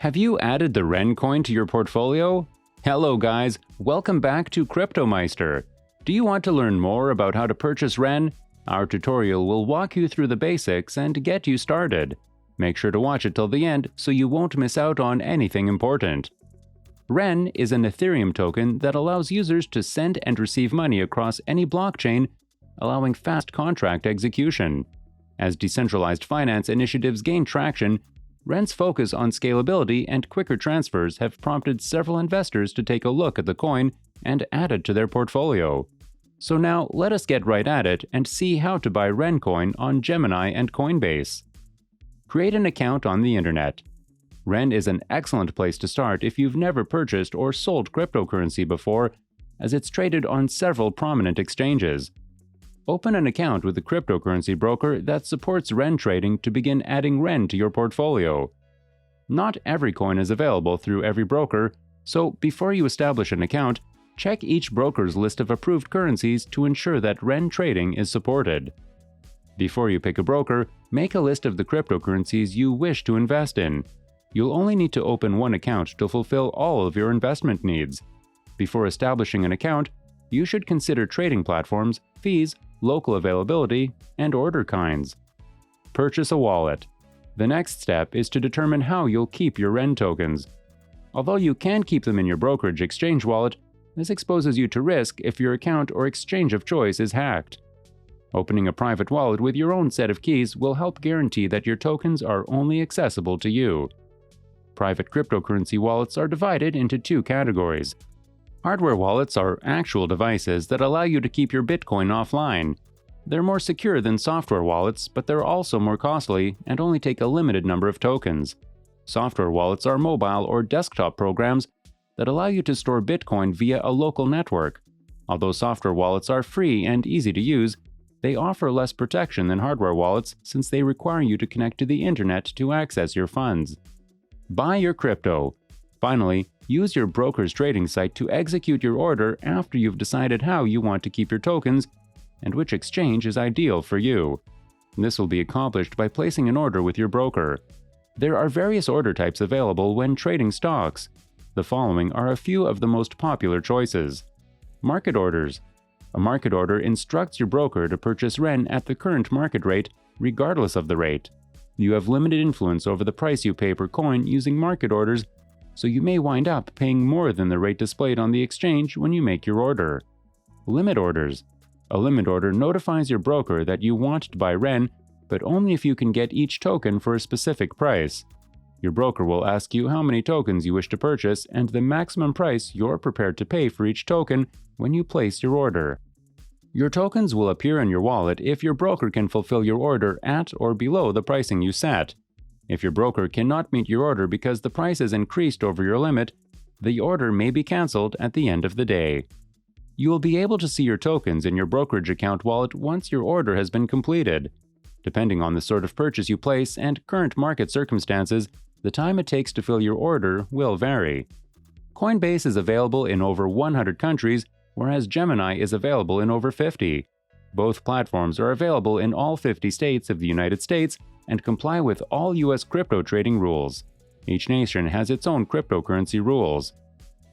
Have you added the Ren coin to your portfolio? Hello guys, welcome back to CryptoMeister. Do you want to learn more about how to purchase Ren? Our tutorial will walk you through the basics and get you started. Make sure to watch it till the end so you won't miss out on anything important. Ren is an Ethereum token that allows users to send and receive money across any blockchain, allowing fast contract execution. As decentralized finance initiatives gain traction, Ren's focus on scalability and quicker transfers have prompted several investors to take a look at the coin and add it to their portfolio. So now let us get right at it and see how to buy Ren coin on Gemini and Coinbase. Create an account on the internet. Ren is an excellent place to start if you've never purchased or sold cryptocurrency before, as it's traded on several prominent exchanges. Open an account with a cryptocurrency broker that supports Ren trading to begin adding Ren to your portfolio. Not every coin is available through every broker, so before you establish an account, check each broker's list of approved currencies to ensure that Ren trading is supported. Before you pick a broker, make a list of the cryptocurrencies you wish to invest in. You'll only need to open one account to fulfill all of your investment needs. Before establishing an account, you should consider trading platforms, fees, local availability, and order kinds. Purchase a wallet. The next step is to determine how you'll keep your Ren tokens. Although you can keep them in your brokerage exchange wallet, this exposes you to risk if your account or exchange of choice is hacked. Opening a private wallet with your own set of keys will help guarantee that your tokens are only accessible to you. Private cryptocurrency wallets are divided into two categories. Hardware wallets are actual devices that allow you to keep your Bitcoin offline. They're more secure than software wallets, but they're also more costly and only take a limited number of tokens. Software wallets are mobile or desktop programs that allow you to store Bitcoin via a local network. Although software wallets are free and easy to use, they offer less protection than hardware wallets since they require you to connect to the internet to access your funds. Buy your crypto. Finally, use your broker's trading site to execute your order after you've decided how you want to keep your tokens and which exchange is ideal for you. This will be accomplished by placing an order with your broker. There are various order types available when trading stocks. The following are a few of the most popular choices. Market orders. A market order instructs your broker to purchase Ren at the current market rate, regardless of the rate. You have limited influence over the price you pay per coin using market orders, so you may wind up paying more than the rate displayed on the exchange when you make your order. Limit orders. A limit order notifies your broker that you want to buy Ren, but only if you can get each token for a specific price. Your broker will ask you how many tokens you wish to purchase and the maximum price you're prepared to pay for each token when you place your order. Your tokens will appear in your wallet if your broker can fulfill your order at or below the pricing you set. If your broker cannot meet your order because the price is increased over your limit, the order may be cancelled at the end of the day. You will be able to see your tokens in your brokerage account wallet once your order has been completed. Depending on the sort of purchase you place and current market circumstances, the time it takes to fill your order will vary. Coinbase is available in over 100 countries, whereas Gemini is available in over 50. Both platforms are available in all 50 states of the United States and comply with all U.S. crypto trading rules. Each nation has its own cryptocurrency rules.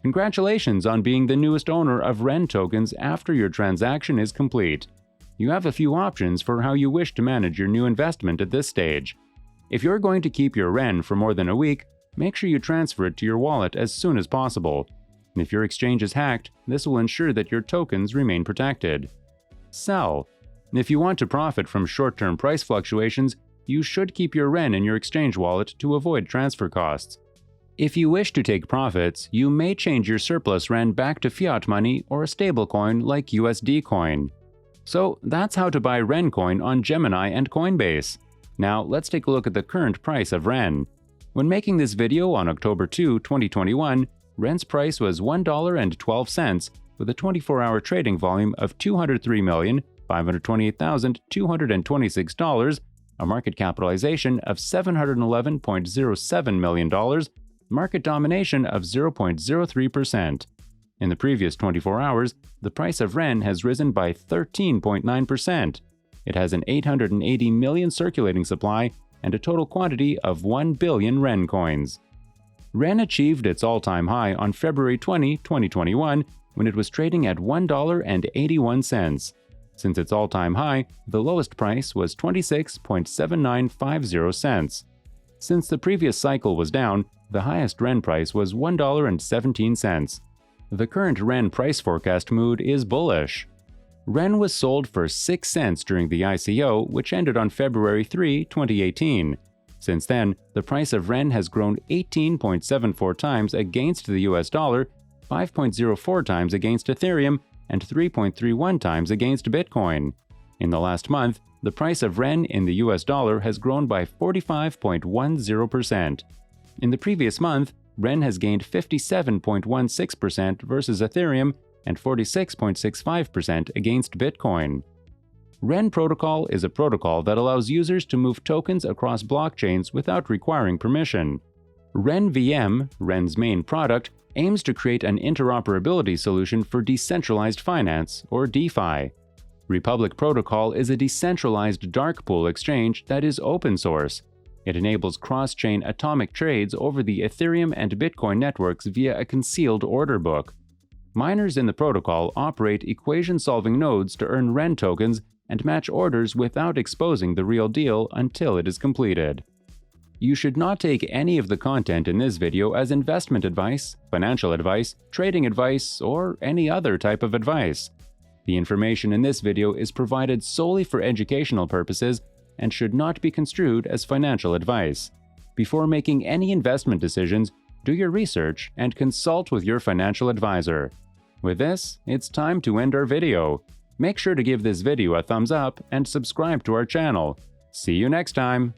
Congratulations on being the newest owner of Ren tokens after your transaction is complete. You have a few options for how you wish to manage your new investment at this stage. If you're going to keep your Ren for more than a week, make sure you transfer it to your wallet as soon as possible. If your exchange is hacked, this will ensure that your tokens remain protected. Sell. If you want to profit from short-term price fluctuations, you should keep your Ren in your exchange wallet to avoid transfer costs. If you wish to take profits, you may change your surplus Ren back to fiat money or a stablecoin like USD Coin. So that's how to buy Ren coin on Gemini and Coinbase. Now let's take a look at the current price of Ren. When making this video on October 2, 2021, Ren's price was $1.12 with a 24-hour trading volume of $203,528,226, a market capitalization of $711.07 million, market domination of 0.03%. In the previous 24 hours, the price of Ren has risen by 13.9%. It has an 880 million circulating supply and a total quantity of 1 billion Ren coins. REN achieved its all-time high on February 20, 2021, when it was trading at $1.81. Since its all-time high, the lowest price was 26.7950 cents. Since the previous cycle was down, the highest REN price was $1.17. The current REN price forecast mood is bullish. REN was sold for 6 cents during the ICO, which ended on February 3, 2018. Since then, the price of REN has grown 18.74 times against the US dollar, 5.04 times against Ethereum, and 3.31 times against Bitcoin. In the last month, the price of REN in the US dollar has grown by 45.10%. In the previous month, REN has gained 57.16% versus Ethereum and 46.65% against Bitcoin. REN protocol is a protocol that allows users to move tokens across blockchains without requiring permission. REN-VM, REN's main product, aims to create an interoperability solution for decentralized finance, or DeFi. Republic Protocol is a decentralized dark pool exchange that is open source. It enables cross-chain atomic trades over the Ethereum and Bitcoin networks via a concealed order book. Miners in the protocol operate equation-solving nodes to earn REN tokens and match orders without exposing the real deal until it is completed. You should not take any of the content in this video as investment advice, financial advice, trading advice, or any other type of advice. The information in this video is provided solely for educational purposes and should not be construed as financial advice. Before making any investment decisions, do your research and consult with your financial advisor. With this, it's time to end our video. Make sure to give this video a thumbs up and subscribe to our channel. See you next time!